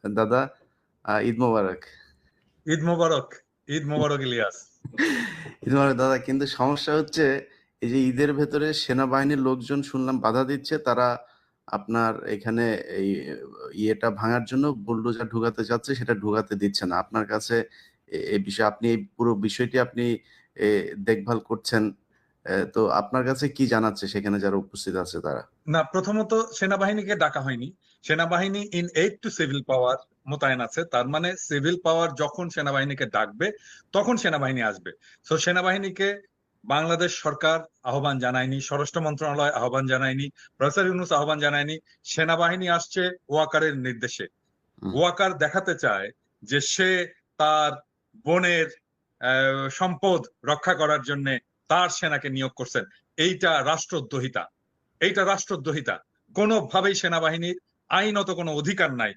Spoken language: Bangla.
দাদা, ঈদ মোবারক। ঈদ মোবারক। ঈদ মোবারক ইলিয়াস। ঈদ মোবারক দাদা। কিন্তু সমস্যা হচ্ছে এই যে ঈদের ভেতরে সেনাবাহিনীর লোকজন শুনলাম বাধা দিচ্ছে, তারা আপনার এখানে এই ইয়েটা ভাঙার জন্য বুলডোজার ঢুকাতে চাচ্ছে, সেটা ঢুকাতে দিচ্ছে না। আপনার কাছে এই বিষয়ে আপনি এই পুরো বিষয়টি আপনি দেখভাল করছেন, তো আপনার কাছে কি জানাচ্ছে সেখানে যারা উপস্থিত আছে তারা? না, প্রথমত সেনাবাহিনীকে ডাকা হয়নি। সেনাবাহিনী ইন এইড টু সিভিল পাওয়ার মোতায়েন আছে। তার মানে সিভিল পাওয়ার যখন সেনাবাহিনীকে ডাকবে তখন সেনাবাহিনী আসবে। তো সেনাবাহিনীকে বাংলাদেশ সরকার আহ্বান জানায়নি, স্বরাষ্ট্র মন্ত্রণালয় আহ্বান জানায়নি, প্রফেসর ইউনূস আহ্বান জানায়নি। সেনাবাহিনী আসছে ওয়াকারের নির্দেশে। হুম। ওয়াকার দেখাতে চায় যে সে তার বোনের সম্পদ রক্ষা করার জন্য তার সেনাকে নিয়োগ করছেন। এইটা রাষ্ট্রদ্রোহিতা। এইটা রাষ্ট্রদ্রোহিতা। কোনোভাবেই সেনাবাহিনীর আইনত কোনো অধিকার নাই